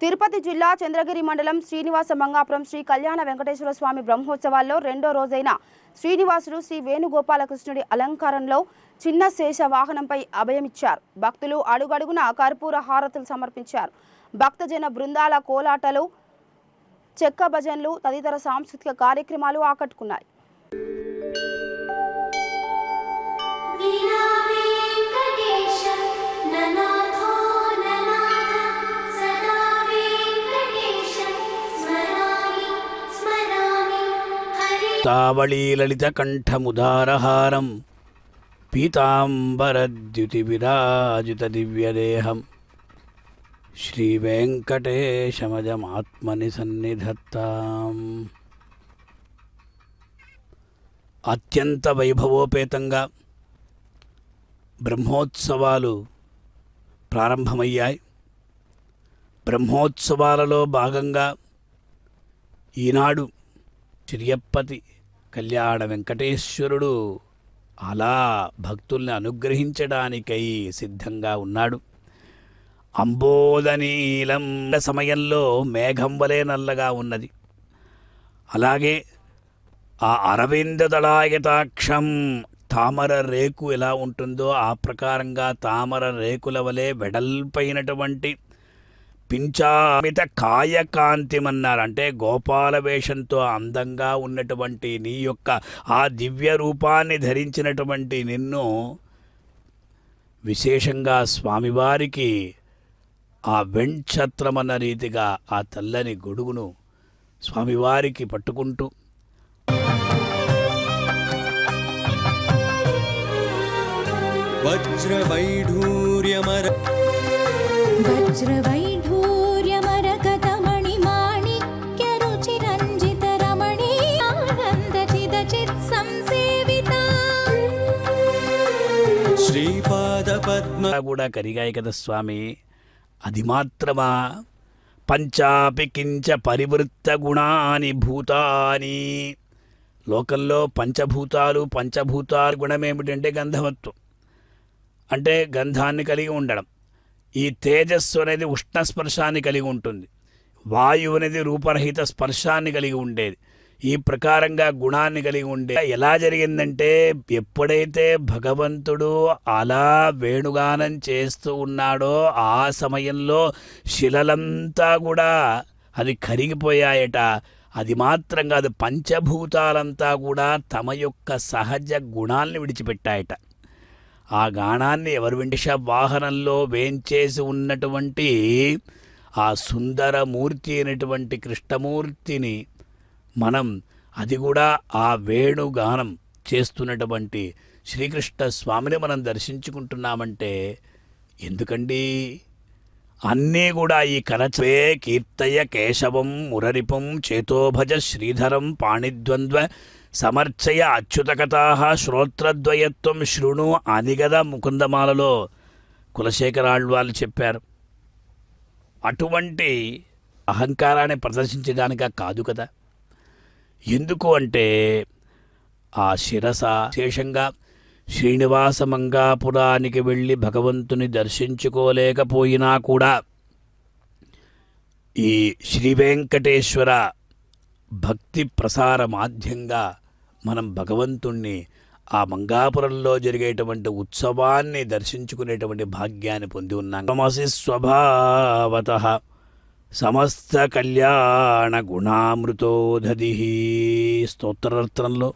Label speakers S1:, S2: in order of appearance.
S1: తిరుపతి జిల్లా చంద్రగిరి మండలం శ్రీనివాస మంగాపురం శ్రీ కళ్యాణ వెంకటేశ్వర స్వామి బ్రహ్మోత్సవాల్లో రెండో రోజైన శ్రీనివాసుడు శ్రీ వేణుగోపాలకృష్ణుడి అలంకారంలో చిన్న శేష వాహనంపై అభయమిచ్చారు. భక్తులు అడుగడుగున కర్పూర హారతులు సమర్పించారు. భక్తజన బృందాల కోలాటలు, చెక్క భజనలు తదితర సాంస్కృతిక కార్యక్రమాలు ఆకట్టుకున్నాయి.
S2: తావళీ లలిత కంఠముదారహారం పీతాంబరద్యుతి విరాజిత దివ్యదేహం శ్రీవేంకటేశమజమాత్మని సన్నిధత్తాం. అత్యంత వైభవోపేతంగా బ్రహ్మోత్సవాలు ప్రారంభమయ్యాయి. బ్రహ్మోత్సవాలలో భాగంగా ఈనాడు శ్రీయప్పతి కళ్యాణ వెంకటేశ్వరుడు అలా భక్తుల్ని అనుగ్రహించడానికై సిద్ధంగా ఉన్నాడు. అంబోధనీలం సమయంలో మేఘం వలె నల్లగా ఉన్నది. అలాగే ఆ అరవింద దళాయతాక్షం తామర రేకు ఎలా ఉంటుందో ఆ ప్రకారంగా తామర రేకుల వలె వెడల్పైనటువంటి పింఛామిత కాయకాంతిమన్నారు. అంటే గోపాల వేషంతో అందంగా ఉన్నటువంటి నీ యొక్క ఆ దివ్య రూపాన్ని ధరించినటువంటి నిన్ను విశేషంగా స్వామివారికి ఆ వెంఛత్రమన్న రీతిగా ఆ తెల్లని గొడుగును స్వామివారికి పట్టుకుంటూ కూడా కరిగాయి కదా స్వామి. అది మాత్రమా? పంచాపి కించ పరివృత్త గుణాని భూతాని. లోకంలో పంచభూతాలు గుణమేమిటంటే గంధవత్వం, అంటే గంధాన్ని కలిగి ఉండడం. ఈ తేజస్సు అనేది ఉష్ణస్పర్శాన్ని కలిగి ఉంటుంది. వాయువు అనేది రూపరహిత స్పర్శాన్ని కలిగి ఉండేది. ఈ ప్రకారంగా గుణాన్ని కలిగి ఉండే. ఎలా జరిగిందంటే ఎప్పుడైతే భగవంతుడు అలా వేణుగానం చేస్తూ ఉన్నాడో ఆ సమయంలో శిలలంతా కూడా అది కరిగిపోయాయట. అది మాత్రం కాదు, పంచభూతాలంతా కూడా తమ యొక్క సహజ గుణాల్ని విడిచిపెట్టాయట. ఆ గానాన్ని ఎవరు వెంకటేశ వాహనంలో వేంచేసి ఉన్నటువంటి ఆ సుందరమూర్తి అయినటువంటి కృష్ణమూర్తిని మనం అది కూడా ఆ వేణుగానం చేస్తున్నటువంటి శ్రీకృష్ణ స్వామిని మనం దర్శించుకుంటున్నామంటే ఎందుకండి? అన్నీ కూడా ఈ కరచే కీర్తయ కేశవం మురరిపం చేతోభజ శ్రీధరం పాణిద్వంద్వ సమర్చయ అచ్యుతకథా శ్రోత్రద్వయత్వం శృణు అనిగద ముకుందమాలలో కులశేఖరాళ్వాళ్ళు చెప్పారు. అటువంటి అహంకారాన్ని ప్రదర్శించడానిక కాదు కదా. ఎందుకు అంటే ఆ శిరస విశేషంగా శ్రీనివాస మంగాపురానికి వెళ్ళి భగవంతుని దర్శించుకోలేకపోయినా కూడా ఈ శ్రీవేంకటేశ్వర భక్తి ప్రసార మాధ్యంగా మనం భగవంతుణ్ణి ఆ మంగాపురంలో జరిగేటువంటి ఉత్సవాన్ని దర్శించుకునేటువంటి భాగ్యాన్ని పొంది ఉన్నాం. తమసి స్వభావతః సమస్త కళ్యాణ గుణామృతోదధి స్తోత్రరత్నంలో